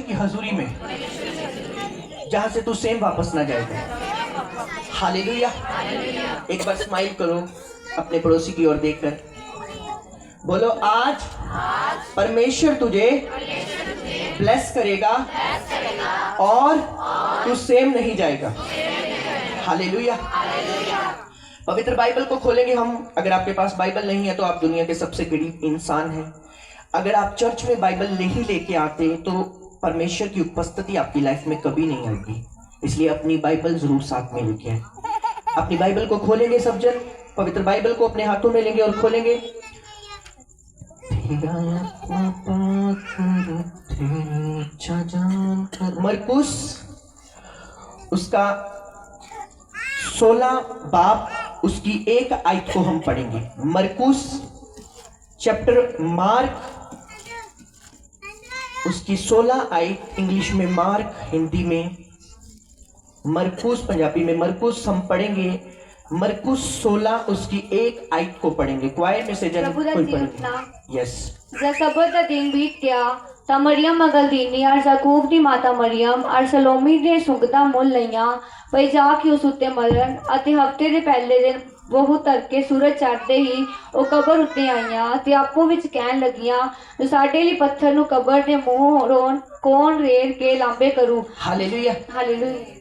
की हजूरी में, जहां से तू सेम वापस ना जाएगा। हालेलुया। एक बार स्माइल करो अपने पड़ोसी की ओर देखकर, बोलो आज परमेश्वर तुझे ब्लेस करेगा और तू सेम नहीं जाएगा। हालेलुया। पवित्र बाइबल को खोलेंगे हम। अगर आपके पास बाइबल नहीं है तो आप दुनिया के सबसे गरीब इंसान हैं। अगर आप चर्च में बाइबल नहीं लेके आते तो परमेश्वर की उपस्थिति आपकी लाइफ में कभी नहीं आएगी। इसलिए अपनी बाइबल जरूर साथ में लेके आए। अपनी बाइबल को खोलेंगे सब जन, पवित्र बाइबल को अपने हाथों में लेंगे और खोलेंगे। मरकुस उसका 16 बाब उसकी 1 आयत को हम पढ़ेंगे। मरकुस चैप्टर मार्क उसकी 16 आयत, इंग्लिश में मार्क, हिंदी में मरकुस, पंजाबी में मरकुस हम पढ़ेंगे। मरकुस 16 उसकी 1 आयत को पढ़ेंगे। क्वायर में से जन कोई पढ़ेंगे। यस। जब सब्त का दिन बीत गया ਤਾਂ ਮਰੀਅਮ ਮਗਦਲੀਨੀ और याकूब ਦੀ ਮਾਤਾ ਮਰੀਅਮ और ਸਲੋਮੀ ਨੇ ਸੁਗੰਧਾਂ ਮੁੱਲ ਲਈਆਂ ਪਈ ਜਾ ਕੇ ਉਸ ਉੱਤੇ ਮਲਣ ਅਤੇ ਹਫਤੇ ਦੇ ਪਹਿਲੇ ਦਿਨ ਬਹੁਤ ਤੜਕੇ ਸੂਰਜ ਚੜ੍ਹਦੇ ਹੀ ਉਹ ਕਬਰ ਉੱਤੇ ਆਈਆਂ ਤੇ ਆਪੋ ਵਿੱਚ ਕਹਿਣ ਲੱਗੀਆਂ ਸਾਡੇ ਲਈ ਪੱਥਰ ਨੂੰ ਕਬਰ ਦੇ ਮੂੰਹੋਂ ਕੌਣ ਰੇੜ ਕੇ ਲਾਂਬੇ ਕਰੂ। हालेलुया। हालेलुया।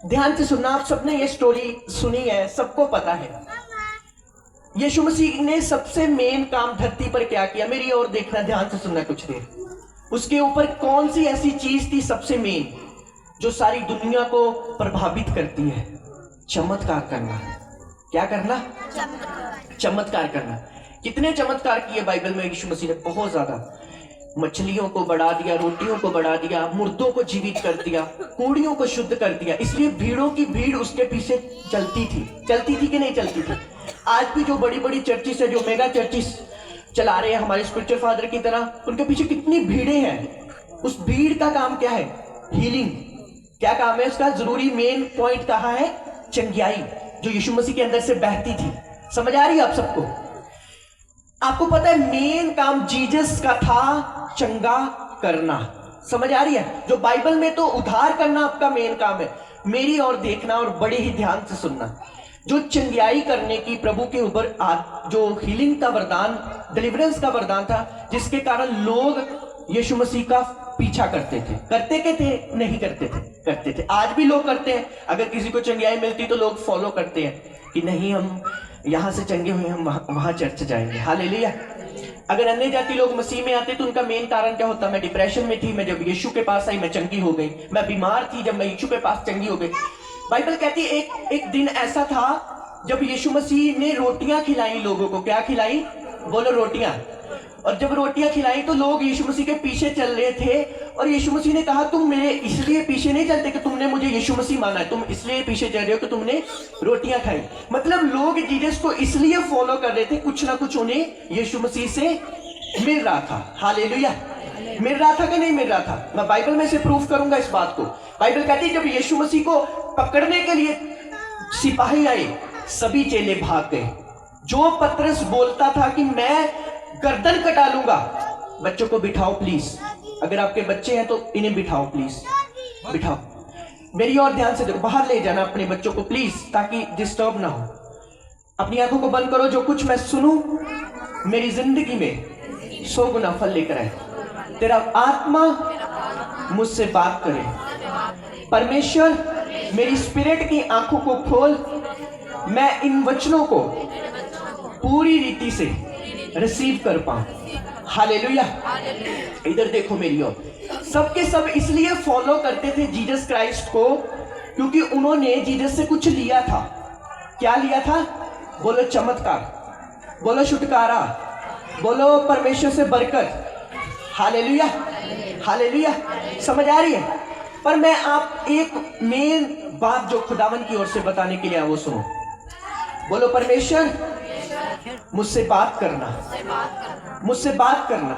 ध्यान से सुनना, आप सबने ये स्टोरी सुनी है, सबको पता है यीशु मसीह ने सबसे मेन काम धरती पर क्या किया। मेरी ओर देखना, ध्यान से सुनना कुछ देर। उसके ऊपर कौन सी ऐसी चीज थी सबसे मेन जो सारी दुनिया को प्रभावित करती है? चमत्कार करना। क्या करना? चमत्कार करना। कितने चमत्कार किए बाइबल में यीशु मसीह ने? बहुत ज्यादा। मछलियों को बढ़ा दिया, रोटियों को बढ़ा दिया, मुर्दों को जीवित कर दिया, कूड़ियों को शुद्ध कर दिया। इसलिए भीड़ों की भीड़ उसके पीछे चलती थी कि नहीं चलती थी? आज भी जो बड़ी बड़ी चर्चिस है, जो मेगा चर्चिस चला रहे हैं हमारे स्पिरिचुअल फादर की तरह, उनके पीछे कितनी भीड़ें हैं। उस भीड़ का काम क्या है? हीलिंग। क्या काम है उसका? जरूरी मेन पॉइंट कहा है? चंगियाई, जो यीशु मसीह के अंदर से बहती थी। समझ आ रही है आप सबको? आपको पता है मेन काम जीसस का था चंगा करना। समझ आ रही है? जो बाइबल में तो उद्धार करना आपका मेन काम है। मेरी ओर देखना और बड़े ही ध्यान से सुनना। जो चंगियाई करने की प्रभु के ऊपर जो हीलिंग का वरदान, डिलीवरेंस का वरदान था, जिसके कारण लोग यीशु मसीह का पीछा करते थे। करते के थे? नहीं करते थे, करते थे। आज भी लोग करते हैं। अगर किसी को चंगियाई मिलती तो लोग फॉलो करते हैं कि नहीं, हम यहां से चंगे हुए, हम वहां चर्च जाएंगे। हालेलुया। अगर अन्य जाति लोग मसीह में आते तो उनका मेन कारण क्या होता? मैं डिप्रेशन में थी, मैं जब यीशु के पास आई मैं चंगी हो गई। मैं बीमार थी, जब मैं यीशु के पास चंगी हो गई। बाइबल कहती है एक दिन ऐसा था जब यीशु मसीह ने रोटियां खिलाई लोगों को। क्या खिलाई? बोलो, रोटियां। और जब रोटियां खिलाई तो लोग यीशु मसीह के पीछे चल रहे थे और यीशु मसीह ने कहा तुम मेरे इसलिए पीछे नहीं चलते कि तुमने मुझे यीशु मसीह माना है, तुम इसलिए पीछे चल रहे हो कि तुमने रोटियां खाई। मतलब लोग जीसस को इसलिए फॉलो कर रहे थे, कुछ ना कुछ उन्हें यीशु मसीह से मिल रहा था। हालेलुया। मिल रहा था कि नहीं मिल रहा था? मैं बाइबल में से प्रूफ करूंगा इस बात को। बाइबल कहती है जब यीशु मसीह को पकड़ने के लिए सिपाही आए, सभी चेले भाग गए। जो पतरस बोलता था कि मैं गर्दन कटा लूंगा, बच्चों को बिठाओ प्लीज, अगर आपके बच्चे हैं तो इन्हें बिठाओ प्लीज, बिठाओ। मेरी और ध्यान से देखो, बाहर ले जाना अपने बच्चों को प्लीज, ताकि डिस्टर्ब ना हो। अपनी आंखों को बंद करो। जो कुछ मैं सुनूं मेरी जिंदगी में 100 गुना फल लेकर आए। तेरा आत्मा मुझसे बात करे। परमेश्वर मेरी स्पिरिट की आंखों को खोल, मैं इन वचनों को पूरी रीति से रिसीव कर पाऊं। हालेलुया। इधर देखो मेरी ओर। सबके सब इसलिए फॉलो करते थे जीसस क्राइस्ट को क्योंकि उन्होंने जीसस से कुछ लिया था। क्या लिया था? बोलो चमत्कार, बोलो छुटकारा, बोलो परमेश्वर से बरकत। हालेलुया। हालेलुया। समझ आ रही है? पर मैं आप एक मेन बात जो खुदावन की ओर से बताने के लिए वो सुनो। बोलो, परमेश्वर मुझसे बात करना, मुझसे बात करना।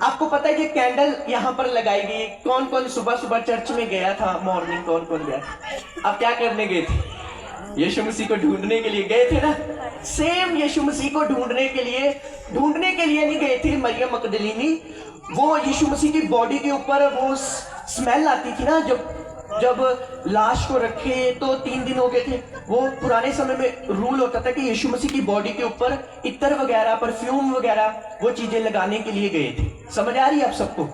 आपको पता है कि कैंडल यहाँ पर लगाई गई। कौन कौन सुबह सुबह चर्च में गया था? मॉर्निंग कौन कौन गया? आप क्या करने गए थे? यीशु मसीह को ढूंढने के लिए गए थे ना, सेम यीशु मसीह को ढूंढने के लिए नहीं गए थे मरियम मगदलीनी। वो यीशु मसीह की बॉडी के ऊपर वो स्मेल आती थी ना, जब लाश को रखे तो 3 दिन हो गए थे। वो पुराने समय में रूल होता था कि यीशु मसीह की बॉडी के ऊपर इत्र वगैरह, परफ्यूम वगैरह वो चीजें लगाने के लिए गए थे। समझ आ रही है आप सबको?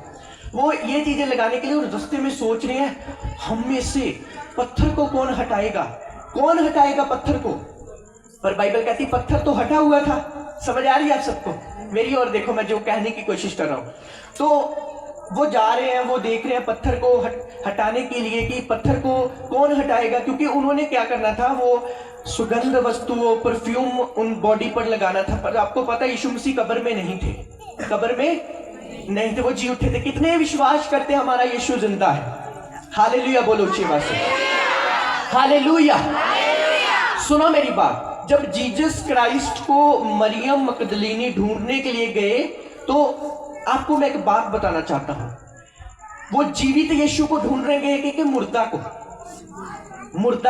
वो ये चीजें लगाने के लिए और रास्ते में सोच रहे हैं हम में से पत्थर को कौन हटाएगा पत्थर को। पर बाइबल कहती पत्थर तो हटा हुआ था। समझ आ रही है आप सबको? मेरी और देखो, मैं जो कहने की कोशिश कर रहा हूं। तो वो जा रहे हैं, वो देख रहे हैं पत्थर को हटाने के लिए कि पत्थर को कौन हटाएगा, क्योंकि उन्होंने क्या करना था, वो सुगंध वस्तु, वो परफ्यूम उन बॉडी पर लगाना था। पर आपको पता है यीशु मसीह कब्र में नहीं थे, वो जी उठे थे। कितने विश्वास करते हैं हमारा यीशु जिंदा है? हालेलुया बोलो ऊंची आवाज से, हालेलुया। सुनो मेरी बात, जब जीसस क्राइस्ट को मरियम मगदलीनी ढूंढने के लिए गए तो आपको मैं एक बात बताना चाहता हूं। वो जीवित यीशु को ढूंढ रहे गए कि मुर्दा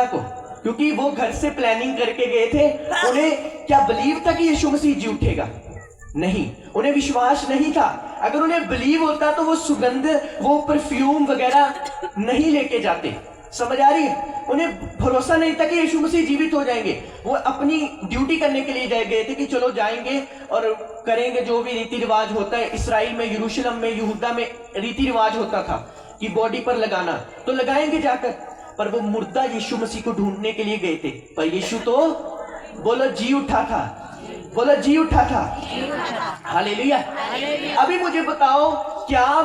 को, क्योंकि वो घर से प्लानिंग करके गए थे। उन्हें क्या बिलीव था कि यीशु मसीह जी उठेगा? नहीं, उन्हें विश्वास नहीं था। अगर उन्हें बिलीव होता तो वो सुगंध, वो परफ्यूम वगैरह नहीं लेके जाते। समझ आ रही है? उन्हें भरोसा नहीं था कि यीशु मसीह जीवित हो जाएंगे। वो अपनी ड्यूटी करने के लिए गए थे कि चलो जाएंगे और करेंगे जो भी रीति रिवाज होता है। इसराइल में, यरूशलेम में, यहूदा में रीति रिवाज होता था कि बॉडी पर लगाना, तो लगाएंगे जाकर। पर वो मुर्दा यीशु मसीह को ढूंढने के लिए गए थे। पर यीशु तो बोलो जी उठा था। हालेलुया। अभी मुझे बताओ, क्या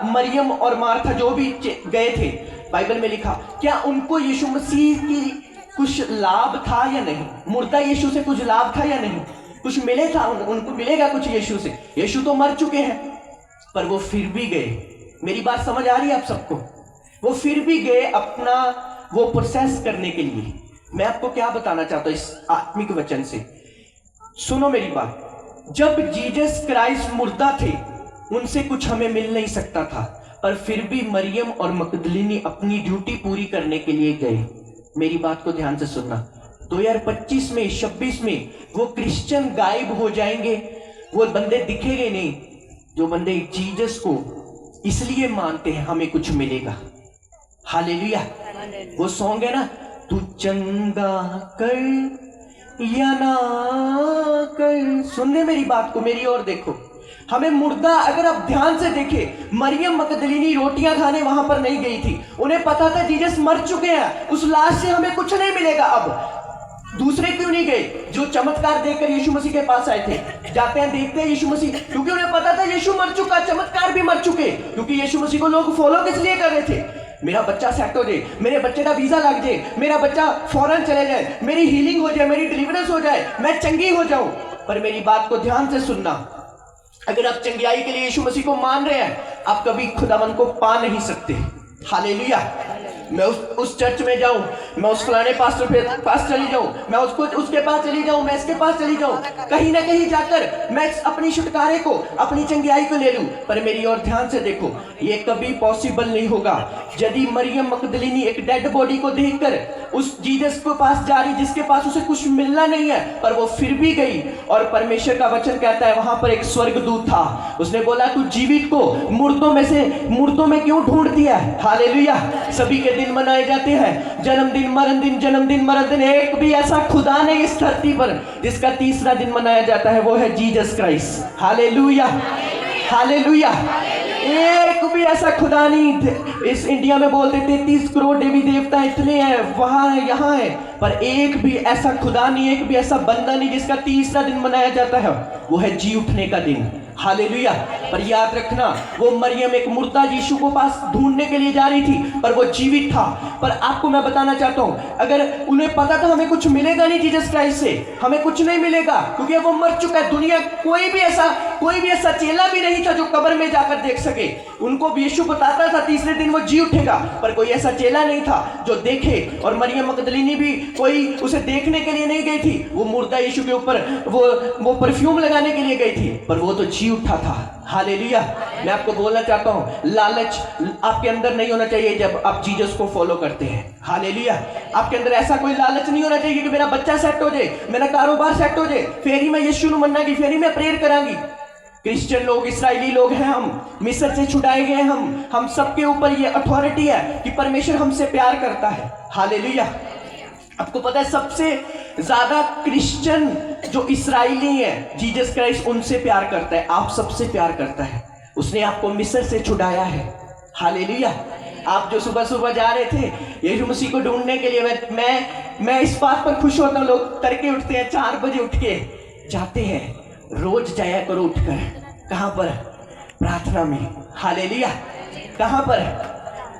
मरियम और मार्था जो भी गए थे, बाइबल में लिखा, क्या उनको यीशु मसीह की कुछ लाभ था या नहीं? मुर्दा यीशु से कुछ लाभ था या नहीं? कुछ मिले था उनको? मिलेगा कुछ यीशु से? यीशु तो मर चुके हैं, पर वो फिर भी गए। मेरी बात समझ आ रही है आप सबको? वो फिर भी गए अपना वो प्रोसेस करने के लिए। मैं आपको क्या बताना चाहता हूं इस आत्मिक वचन से? सुनो मेरी बात, जब जीसस क्राइस्ट मुर्दा थे, उनसे कुछ हमें मिल नहीं सकता था, पर फिर भी मरियम और मगदलीनी अपनी ड्यूटी पूरी करने के लिए गए। मेरी बात को ध्यान से सुनना। 2025 में, 26 में वो क्रिश्चियन गायब हो जाएंगे, वो बंदे दिखेंगे नहीं जो बंदे जीसस को इसलिए मानते हैं हमें कुछ मिलेगा। हालेलुया। वो सॉन्ग है ना, तू चंगा कर या ना कर। सुनने मेरी बात को, मेरी और देखो। हमें मुर्दा, अगर आप ध्यान से देखें, मरियम मगदलीनी रोटियां खाने वहां पर नहीं गई थी। उन्हें पता था जीसस मर चुके हैं, उस लाश से हमें कुछ नहीं मिलेगा। अब दूसरे क्यों नहीं गए जो चमत्कार देखकर यीशु मसीह के पास आए थे? जाते हैं, देखते हैं यीशु मसीह, क्योंकि उन्हें पता था यीशु मर चुका, चमत्कार भी मर चुके। क्योंकि यीशु मसीह को लोग फॉलो किस लिए कर रहे थे? मेरा बच्चा सेट हो जाए, मेरे बच्चे का वीजा लग जाए, मेरा बच्चा फौरन चले जाए, मेरी हीलिंग हो जाए, मेरी डिलीवरेंस हो जाए, मैं चंगी हो जाऊं। पर मेरी बात को ध्यान से सुनना, अगर आप चंगियाई के लिए यीशु मसीह को मान रहे हैं, आप कभी खुदावन को पा नहीं सकते। हालेलुया। मैं उस चर्च में जाऊं, मैं उस फलाने पास्टर के पास चली जाऊं, मैं उसके पास चली जाऊं, मैं इसके पास चली जाऊं, कहीं ना कहीं जाकर मैं अपनी छुटकारे को, अपनी चंगियाई को ले लूं। पर मेरी और ध्यान से देखो, ये कभी पॉसिबल नहीं होगा। यदि मरियम मगदलीनी एक डेड बॉडी को देखकर उस जीसस के पास जा रही, जिसके पास उसे कुछ मिलना नहीं है, पर वो फिर भी गई। और परमेश्वर का वचन कहता है, वहां पर एक स्वर्गदूत था, उसने बोला तू जीवित को मुर्दों में क्यों ढूंढती है? हालेलुया। सभी के दिन मनाए जाते हैं, जन्मदिन मरण दिन। एक भी ऐसा खुदा नहीं इस धरती पर जिसका तीसरा दिन मनाया जाता है, वो है जीसस क्राइस्ट। Hallelujah, hallelujah. एक भी ऐसा खुदा नहीं। इस इंडिया में बोलते 33 करोड़ देवी देवता इतने हैं, वहां है, यहाँ है, पर एक भी ऐसा खुदा नहीं, एक भी ऐसा बंदा नहीं जिसका तीसरा दिन मनाया जाता है, वो है जी उठने का दिन। हालेलुया। पर याद रखना, वो मरियम एक मुर्दा यीशु को पास ढूंढने के लिए जा रही थी, पर वो जीवित था। पर आपको मैं बताना चाहता हूं, अगर उन्हें पता था हमें कुछ मिलेगा नहीं जीसस क्राइस्ट से, हमें कुछ नहीं मिलेगा, क्योंकि वो मर चुका है। दुनिया कोई भी ऐसा चेला भी नहीं था जो कब्र में जाकर देख सके। उनको यीशु बताता था तीसरे दिन वो जी उठेगा, पर कोई ऐसा चेला नहीं था जो देखे। और मरियम मगदलीनी भी कोई उसे देखने के लिए नहीं गई थी, वो मुर्दा यीशु के ऊपर वो परफ्यूम लगाने के लिए गई थी, पर वो तो जी उठा था। हालेलुया। मैं आपको बोलना चाहता हूं, लालच आपके अंदर नहीं होना चाहिए जब आप जीसस को फॉलो करते हैं। हालेलुया। आपके अंदर ऐसा कोई लालच नहीं होना चाहिए कि मेरा बच्चा सेट हो जाए, मेरा कारोबार सेट हो जाए, फिर ही मैं यीशु नु मन्ना की, फिर ही मैं प्रेयर करांगी। क्रिश्चियन लोग, इसराइली लोग हैं हम, मिस्र से छुड़ाए गए हम सबके ऊपर ये अथॉरिटी है कि परमेश्वर हमसे प्यार करता है। हालेलुया। आपको पता है सबसे ज्यादा क्रिश्चियन जो इसराइली है, जीसस क्राइस्ट उनसे प्यार करता है, आप सबसे प्यार करता है। उसने आपको मिस्र से छुड़ाया है। हालेलुया। आप जो सुबह सुबह जा रहे थे यीशु मसीह को ढूंढने के लिए, मैं इस बात पर खुश होता हूँ, लोग तड़के उठते हैं, 4 बजे उठ के जाते हैं। रोज जाया करो उठकर। कहां पर? प्रार्थना में। हालेलुया। कहां पर?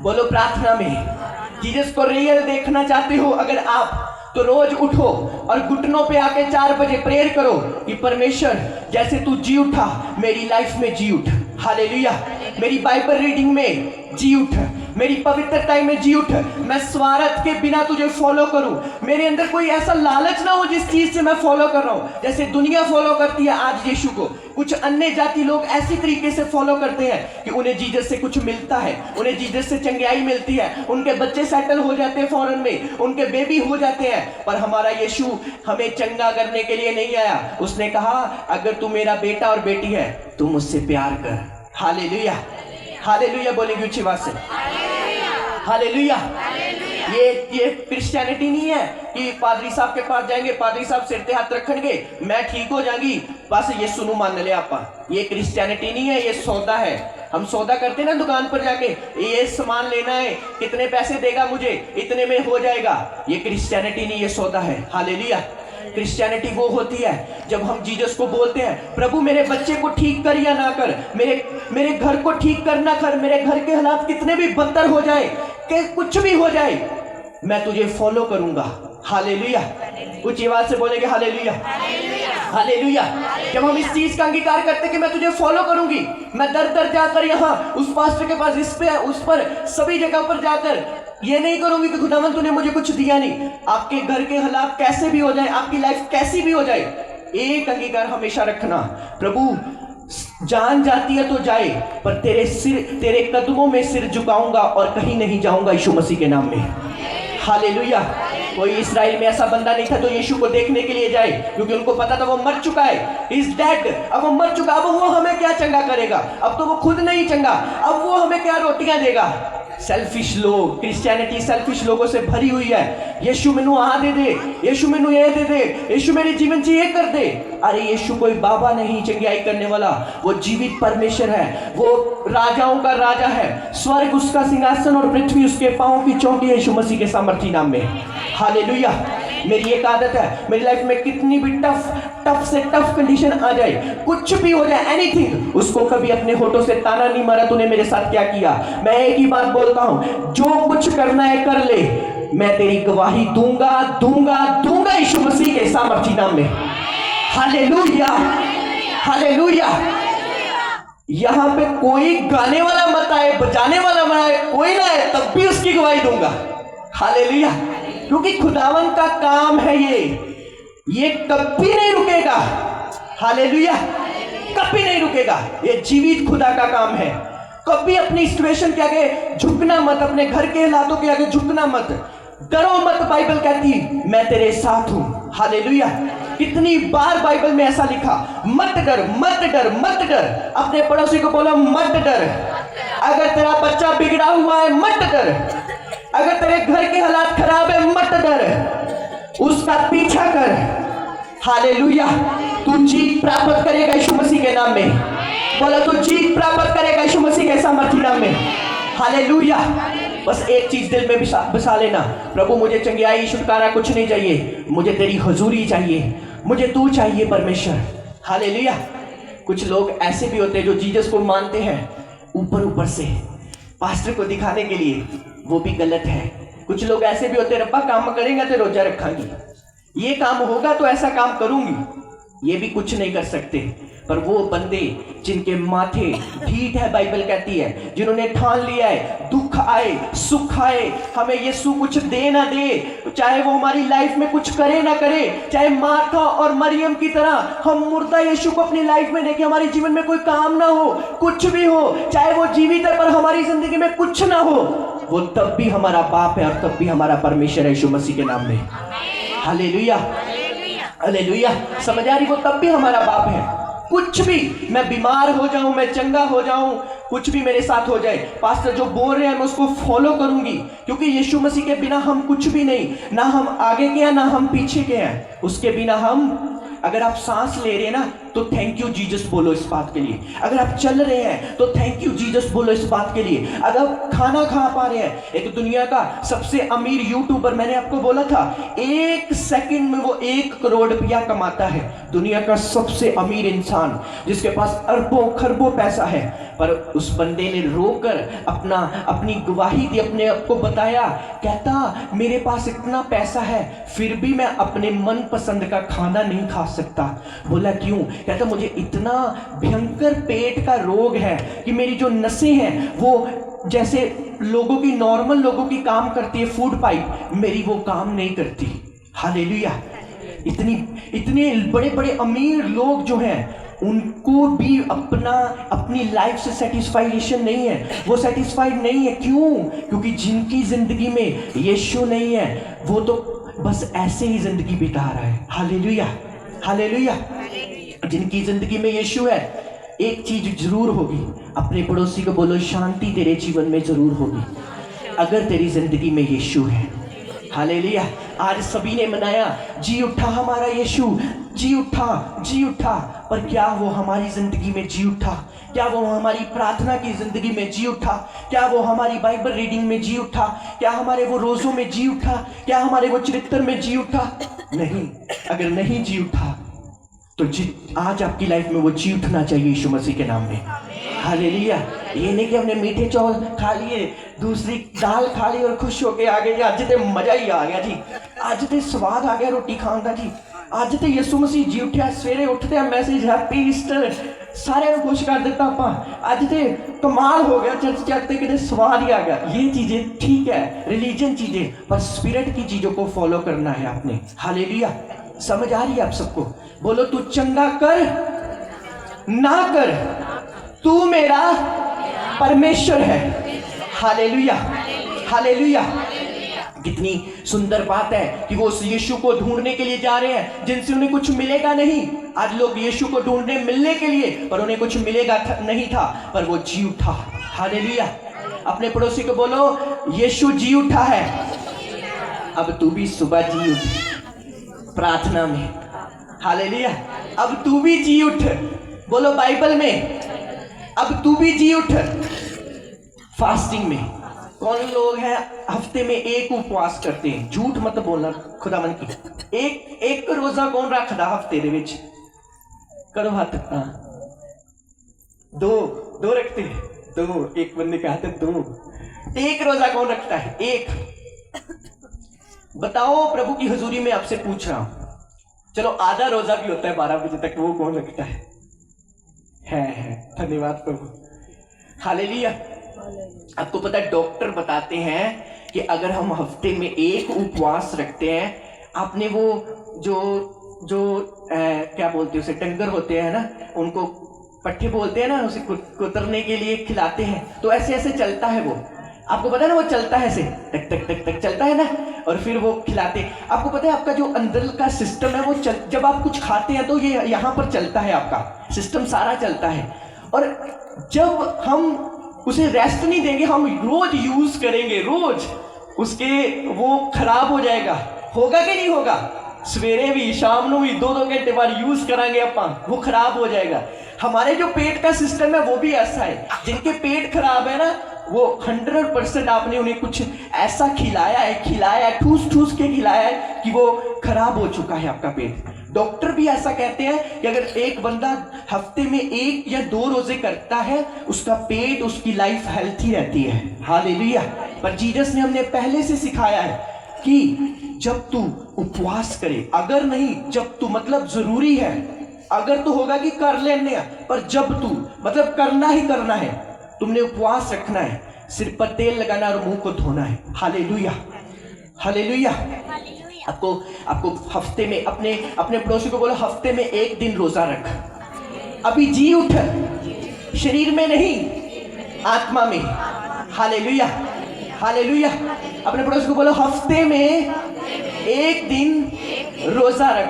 बोलो प्रार्थना में। जीसस को रियल देखना चाहते हो अगर आप, तो रोज उठो और घुटनों पे आके 4 बजे प्रेयर करो कि परमेश्वर जैसे तू जी उठा मेरी लाइफ में जी उठ। हालेलुया। मेरी बाइबल रीडिंग में जी उठ, मेरी पवित्रता में जी उठ, मैं स्वार्थ के बिना तुझे फॉलो करूं। मेरे अंदर कोई ऐसा लालच ना हो जिस चीज से मैं फॉलो कर रहा हूं। जैसे दुनिया फॉलो करती है आज यीशु को, कुछ अन्य जाति लोग ऐसी तरीके से फॉलो करते हैं कि उन्हें जीसस से कुछ मिलता है, उन्हें जीसस से चंगाई मिलती है, उनके बच्चे सेटल हो जाते हैं फौरन में, उनके बेबी हो जाते हैं। पर हमारा यीशु हमें चंगा करने के लिए नहीं आया। उसने कहा अगर तू मेरा बेटा और बेटी है तू मुझसे प्यार कर। हालेलुया। हालेलुया बोलेंगे ऊंची आवाज से। हालेलुया। ये क्रिश्चियनिटी नहीं है कि पादरी साहब के पास जाएंगे, पादरी साहब सिर पे हाथ रखेंगे, मैं ठीक हो जाएंगी, बस ये सुनो मान ले आप। ये क्रिश्चियनिटी नहीं है, ये सौदा है। हम सौदा करते हैं ना दुकान पर जाके, ये सामान लेना है, कितने पैसे देगा मुझे, इतने में हो जाएगा। ये क्रिश्चियनिटी नहीं, ये सौदा है। हालेलुया। क्रिश्चियनिटी वो होती है जब हम जीसस को बोलते हैं प्रभु मेरे बच्चे को ठीक कर या ना कर, मेरे घर को ठीक कर ना कर, मेरे घर के हालात कितने भी बदतर हो जाए, कि कुछ भी हो जाए, मैं तुझे फॉलो करूंगा। हालेलुया। कुछ आवाज से बोलेंगे हालेलुया। हालेलुया। जब हम इस चीज का अंगीकार करते हैं कि मैं तुझे फॉलो करूंगी, मैं दर दर जाकर यहाँ उस पास्टर के पास, इस पे उस पर, सभी जगह पर जाकर ये नहीं करूंगी कि खुदावन तूने मुझे कुछ दिया नहीं। आपके घर के हालात कैसे भी हो जाए, आपकी लाइफ कैसी भी हो जाए, एक अंगीकार हमेशा रखना, प्रभु जान जाती है तो जाए, पर तेरे कदमों में सिर झुकाऊंगा और कहीं नहीं जाऊंगा यीशु मसीह के नाम में। हालेलुया। कोई इस्राएल में ऐसा बंदा नहीं था जो यीशु को देखने के लिए जाए, क्योंकि उनको पता था वो मर चुका है, इज डेड। अब वो मर चुका, अब वो हमें क्या चंगा करेगा, अब तो वो खुद नहीं चंगा, अब वो हमें क्या रोटियां देगा। सेल्फिश लोग, क्रिश्चियनिटी सेल्फिश लोगों से भरी हुई है। यीशु मैनू आ दे दे, यीशु मैनू ये दे दे, यीशु मेरे जीवन से ये कर दे। अरे यीशु कोई बाबा नहीं चंगाई करने वाला, वो जीवित परमेश्वर है, वो राजाओं का राजा है, स्वर्ग उसका सिंहासन और पृथ्वी उसके पांव की चौकी है यीशु मसीह के सामर्थी नाम में। हालेलुया। मेरी एक आदत है, मेरी लाइफ में कितनी भी टफ से टफ कंडीशन आ जाए, कुछ भी हो जाए, एनीथिंग, उसको कभी अपने होठों से ताना नहीं मारा तूने मेरे साथ क्या किया। मैं एक ही बात बोलता हूं, जो कुछ करना है कर ले, मैं तेरी गवाही दूंगा दूंगा दूंगा यीशु मसीह के सामर्थी नाम में। हालेलुया। हालेलुया। यहां पे कोई गाने वाला मत आए, बजाने वाला मत आए, कोई ना आए, तब भी उसकी गवाही दूंगा। हालेलुया। क्योंकि खुदावन का काम है ये कभी नहीं रुकेगा। हालेलुया। कभी नहीं रुकेगा, ये जीवित खुदा का काम है। कभी अपनी सिचुएशन के आगे झुकना मत, अपने घर के हालातों के आगे झुकना मत, डरो मत। बाइबल कहती मैं तेरे साथ हूं। हालेलुया। कितनी बार बाइबल में ऐसा लिखा, मत डर मत डर मत डर। अपने पड़ोसी को बोलो मत डर। अगर तेरा बच्चा बिगड़ा हुआ है मत डर, अगर तेरे घर के हालात खराब है मत डर, उसका पीछा कर। हालेलुया। तू जीत प्राप्त करेगा यीशु मसीह के नाम में। बोला तू जीत प्राप्त करेगा यीशु मसीह के सामर्थी नाम में। हालेलुया। बस एक चीज दिल में बसा लेना, प्रभु मुझे चंगाई छुटकारा कुछ नहीं चाहिए, मुझे तेरी हुजूरी चाहिए, मुझे तू चाहिए परमेश्वर। हालेलुया। कुछ लोग ऐसे भी होते हैं जो जीसस को मानते हैं ऊपर ऊपर से, पास्टर को दिखाने के लिए, वो भी गलत है। कुछ लोग ऐसे भी होते हैं, रब्बा काम करेंगे तो रोजा रखांगी, ये काम होगा तो ऐसा काम करूंगी, ये भी कुछ नहीं कर सकते। पर वो बंदे जिनके माथे ढीठ है, बाइबल कहती है, जिन्होंने ठान लिया है दुख आए सुख आए हमें यीशु कुछ दे ना दे, चाहे वो हमारी लाइफ में कुछ करे ना करे, चाहे मार्था और मरियम की तरह हम मुर्दा यीशु को अपनी लाइफ में देखें, हमारे जीवन में कोई काम ना हो, कुछ भी हो, चाहे वो जीवित है पर हमारी जिंदगी में कुछ ना हो, वो तब भी हमारा बाप है और तब भी हमारा परमेश्वर है यीशु मसीह के नाम में। Hallelujah hallelujah. समझ आ रही? वो तब भी हमारा बाप है। कुछ भी, मैं बीमार हो जाऊं, मैं चंगा हो जाऊं, कुछ भी मेरे साथ हो जाए, पास्टर जो बोल रहे हैं मैं उसको फॉलो करूंगी, क्योंकि यीशु मसीह के बिना हम कुछ भी नहीं, ना हम आगे के हैं ना हम पीछे के हैं, उसके बिना हम, अगर आप सांस ले रहे हैं ना तो थैंक यू जीसस बोलो इस बात के लिए, अगर आप चल रहे हैं तो थैंक यू जीसस बोलो इस बात के लिए, अगर आप खाना खा पा रहे हैं, एक दुनिया का सबसे अमीर यूट्यूबर, मैंने आपको बोला था 1 सेकंड में वो 1 करोड़ रुपया कमाता है, दुनिया का सबसे अमीर इंसान जिसके पास अरबों खरबों पैसा है, पर उस बंदे ने रोकर अपनी गवाही दी, अपने आप को बताया, कहता मेरे पास इतना पैसा है फिर भी मैं अपने मन पसंद का खाना नहीं खा सकता। बोला क्यों? कहता मुझे इतना भयंकर पेट का रोग है कि मेरी जो नसें हैं वो जैसे लोगों की, नॉर्मल लोगों की काम करती है, फूड पाइप, मेरी वो काम नहीं करती। हालेलुया। इतने बड़े बड़े अमीर लोग जो हैं उनको भी अपनी लाइफ से सेटिस्फाइजेशन नहीं है, वो सेटिस्फाइड नहीं है। क्यों? क्योंकि जिनकी जिंदगी में यीशु नहीं है वो तो बस ऐसे ही जिंदगी बिता रहा है। Hallelujah hallelujah. जिनकी जिंदगी में यीशु है, एक चीज जरूर होगी, अपने पड़ोसी को बोलो शांति तेरे जीवन में जरूर होगी अगर तेरी जिंदगी में यीशु है। हालेलुया। आज सभी ने मनाया जी उठा हमारा यीशु, जी उठा, पर क्या वो हमारी जिंदगी में जी उठा? क्या वो हमारी प्रार्थना की जिंदगी में जी उठा? क्या वो हमारी बाइबल रीडिंग में जी उठा? क्या हमारे वो रोजों में जी उठा? क्या हमारे वो चरित्र में जी उठा? नहीं। अगर नहीं जी उठा तो आज आपकी लाइफ में वो जी उठना चाहिए यीशु मसीह के नाम में। हालेलुया। ये नहीं कि हमने मीठे चावल खा लिए, दूसरी दाल खा ली और खुश होके आ गए जी, आज तो मजा ही आ गया जी, आज तो स्वाद आ गया रोटी खाने का जी, आज तो यीशु मसीह जी उठा, सवेरे उठते मैसेज हैप्पी ईस्टर सारे खुश कर देता आप, आज तो कमाल हो गया, चर्च जाते कि स्वाद ही आ गया। ये चीजें ठीक है, रिलीजन चीजें, पर स्पिरिट की चीजों को फॉलो करना है आपने। हालेलुया। समझ आ रही है आप सबको? बोलो तू चंगा कर ना कर, तू मेरा परमेश्वर है। Hallelujah hallelujah. कितनी सुंदर बात है कि वो उस यीशु को ढूंढने के लिए जा रहे हैं जिनसे उन्हें कुछ मिलेगा नहीं। आज लोग यीशु को ढूंढने मिलने के लिए, पर उन्हें कुछ मिलेगा नहीं था, पर वो जी उठा। हालेलुया। अपने पड़ोसी को बोलो यीशु जी उठा है, अब तू भी सुबह जी उठ प्रार्थना में। हालेलुया। अब तू भी जी उठ, बोलो बाइबल में, अब तू भी जी उठ फास्टिंग में। कौन लोग हैं हफ्ते में एक उपवास करते हैं? झूठ मत बोलना खुदावन की। एक रोजा कौन रखदा हफ्ते दे विच? करो हाथ। दो रखते हैं, दो। एक बंदे का हाथ है, 2। एक रोजा कौन रखता है? एक। बताओ, प्रभु की हजूरी में आपसे पूछ रहा हूं। चलो आधा रोजा भी होता है 12 बजे तक, वो कौन रखता है? धन्यवाद प्रभु। हालेलुया। आपको पता है डॉक्टर बताते हैं कि अगर हम हफ्ते में एक उपवास रखते हैं, आपने वो जो क्या बोलते हैं उसे, डंगर होते हैं ना, उनको पट्ठे बोलते हैं ना, उसे कुतरने के लिए खिलाते हैं, तो ऐसे ऐसे चलता है वो। आपको पता है ना, वो चलता है ऐसे टक टक टक टक चलता है ना, और फिर वो खिलाते हैं। आपको पता है आपका जो अंदर का सिस्टम है वो जब आप कुछ खाते हैं तो ये यहाँ पर चलता है, आपका सिस्टम सारा चलता है। और जब हम उसे रेस्ट नहीं देंगे, हम रोज यूज करेंगे, रोज उसके वो खराब हो जाएगा। होगा कि नहीं होगा? सवेरे भी शाम भी 2-2 घंटे बाद यूज करांगे अपन, वो खराब हो जाएगा। हमारे जो पेट का सिस्टम है वो भी ऐसा है। जिनके पेट खराब है ना, वो 100% आपने उन्हें कुछ ऐसा खिलाया है, ठूस ठूस के खिलाया है कि वो खराब हो चुका है आपका पेट। डॉक्टर भी ऐसा कहते हैं कि अगर एक बंदा हफ्ते में 1 या 2 रोजे करता है, उसका पेट, उसकी लाइफ हेल्थी रहती है। हालेलुया। पर जीसस ने हमने पहले से सिखाया है कि जब तू उपवास करे, अगर नहीं, जब तू, मतलब जरूरी है, अगर तो होगा कि कर लेने पर जब तू मतलब करना ही करना है, तुमने उपवास रखना है, सिर पर तेल लगाना और मुंह को धोना है। Hallelujah, hallelujah. आपको आपको हफ्ते में अपने अपने पड़ोसी को बोलो हफ्ते में एक दिन रोजा रख। अभी जी उठ, शरीर में नहीं आत्मा में। Hallelujah, hallelujah. अपने पड़ोसी को बोलो हफ्ते में एक दिन रोजा रख।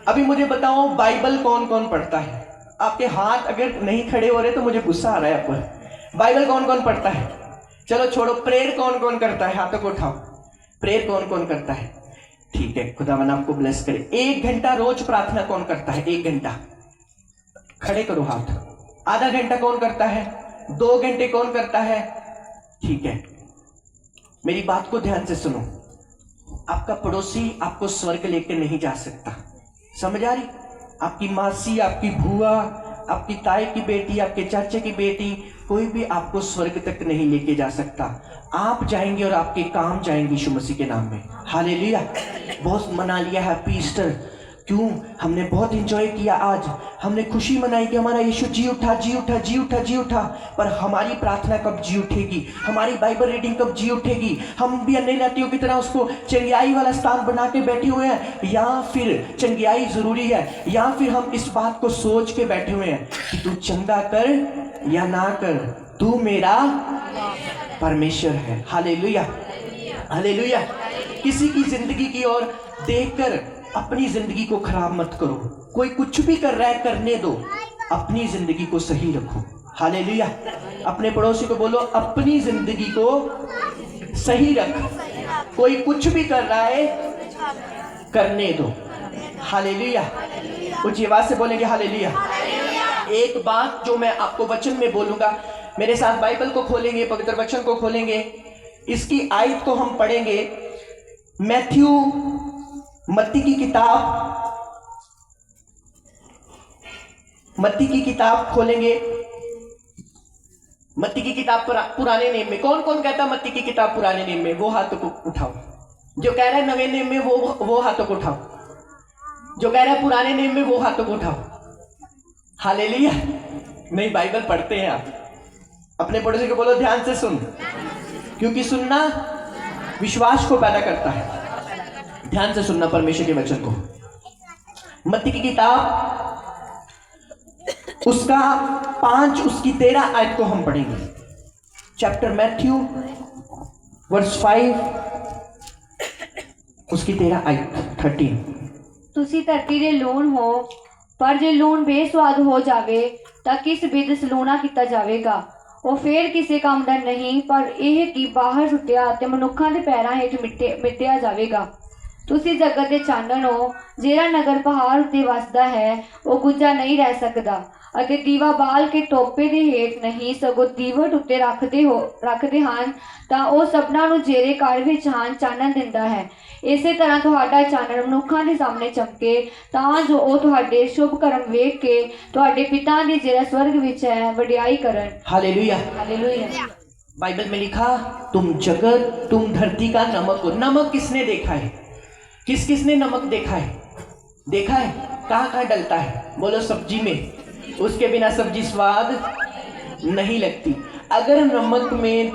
अभी मुझे बताओ बाइबल कौन कौन पढ़ता है? आपके हाथ अगर नहीं खड़े हो रहे तो मुझे गुस्सा आ रहा है आप पर। बाइबल कौन कौन पढ़ता है? चलो छोड़ो, प्रेयर कौन कौन करता है? हाथों को उठाओ। प्रेयर कौन कौन करता है? ठीक है, खुदावन आपको ब्लेस करे। 1 घंटा रोज प्रार्थना कौन करता है? 1 घंटा खड़े करो हाथ। आधा घंटा कौन करता है? 2 घंटे कौन करता है? ठीक है, मेरी बात को ध्यान से सुनो। आपका पड़ोसी आपको स्वर्ग लेकर नहीं जा सकता, समझ आ रही? आपकी मासी, आपकी बुआ, आपकी ताई की बेटी, आपके चाचे की बेटी, कोई भी आपको स्वर्ग तक नहीं लेके जा सकता। आप जाएंगे और आपके काम जाएंगे यीशु मसीह के नाम में। हालेलुया। बहुत मना लिया हैप्पी ईस्टर, क्यों? हमने बहुत एंजॉय किया, आज हमने खुशी मनाई कि हमारा यीशु जी उठा, जी उठा, जी उठा, जी उठा। पर हमारी प्रार्थना कब जी उठेगी? हमारी बाइबल रीडिंग कब जी उठेगी? हम भी अन्य जातियों की तरह उसको चंगियाई वाला स्थान बना के बैठे हुए हैं, या फिर चंगियाई जरूरी है, या फिर हम इस बात को सोच के बैठे हुए हैं कि तू चंगा कर या ना कर, तू मेरा परमेश्वर है। Hallelujah, hallelujah. किसी की जिंदगी की ओर देखकर अपनी जिंदगी को खराब मत करो। कोई कुछ भी कर रहा है करने दो, अपनी जिंदगी को सही रखो। हालेलुया। अपने पड़ोसी को बोलो अपनी जिंदगी को सही रख। कोई कुछ भी कर रहा है करने दो। हालेलुया। कुछ आवाज से बोलेंगे हालेलुया। एक बात जो मैं आपको वचन में बोलूंगा, मेरे साथ बाइबल को खोलेंगे, पवित्र वचन को खोलेंगे, इसकी आयत को हम पढ़ेंगे। मैथ्यू, मत्ती की किताब खोलेंगे। मत्ती की किताब पुराने नियम में। कौन कौन कहता मत्ती की किताब पुराने नियम में? वो हाथों को उठाओ। जो कह रहा है नवे नियम में वो हाथों को उठाओ। जो कह रहा है पुराने नियम में वो हाथों को उठाओ। हालेलुया। नहीं, बाइबल पढ़ते हैं आप। अपने पड़ोसी को बोलो ध्यान से सुन, क्योंकि सुनना विश्वास को पैदा करता है। ध्यान से सुनना परमेश्वर के वचन को। मत्ती की किताब उसका 5 उसकी 13 आयत को हम पढ़ेंगे। चैप्टर मैथ्यू वर्स 5 उसकी 13 आयत 13। ਤੁਸੀਂ ਧਰਤੀ ਦੇ ਲੂਣ ਹੋ, ਪਰ ਜੇ ਲੂਣ ਬੇਸਵਾਦ ਹੋ ਜਾਵੇ ਤਾਂ ਕਿਸ ਬਿਧ ਸਲੂਣਾ ਕੀਤਾ ਜਾਵੇਗਾ? ਉਹ ਫੇਰ ਕਿਸੇ ਕੰਮ ਦਾ ਨਹੀਂ, ਪਰ ਇਹ ਕਿ ਬਾਹਰ ਸੁੱਟਿਆ ਤੇ ਮਨੁੱਖਾਂ ਦੇ ਪੈਰਾਂ ਹੇਠ ਮਿੱਟਿਆ ਜਾਵੇਗਾ। ਤੁਸੀਂ ਜਗਤ ਦੇ ਚਾਨਣ ਹੋ। ਜਿਹੜਾ ਨਗਰ ਪਹਾੜ ਉੱਤੇ ਵਸਦਾ ਹੈ ਉਹ ਗੁੱਝਾ ਨਹੀਂ ਰਹਿ ਸਕਦਾ, ਅਤੇ ਦੀਵਾ ਬਾਲ ਕੇ ਟੋਪੇ ਦੇ ਹੇਠ ਨਹੀਂ ਸਗੋਂ ਦੀਵਟ ਉੱਤੇ ਰੱਖਦੇ ਹਨ ਤਾਂ ਉਹ ਸਭਨਾਂ ਨੂੰ ਜਿਹੜੇ ਘਰ ਵਿੱਚ ਹਨ ਚਾਨਣ ਦਿੰਦਾ ਹੈ। ਇਸੇ ਤਰ੍ਹਾਂ ਤੁਹਾਡਾ ਚਾਨਣ ਮਨੁੱਖਾਂ ਦੇ ਸਾਹਮਣੇ ਚਮਕੇ, ਤਾਂ ਜੋ ਉਹ ਤੁਹਾਡੇ ਸ਼ੁਭ ਕਰਮ ਵੇਖ ਕੇ ਤੁਹਾਡੇ ਪਿਤਾ ਦੀ ਜਿਹੜਾ स्वर्ग ਵਿੱਚ है वडियाई करन। Hallelujah, hallelujah. बाइबल में लिखा तुम जगत, तुम धरती का नमक हो। नमक किसने देखा है? किस किसने नमक देखा है? देखा है? कहाँ कहाँ डलता है? बोलो सब्जी में। उसके बिना सब्जी स्वाद नहीं लगती। अगर नमक में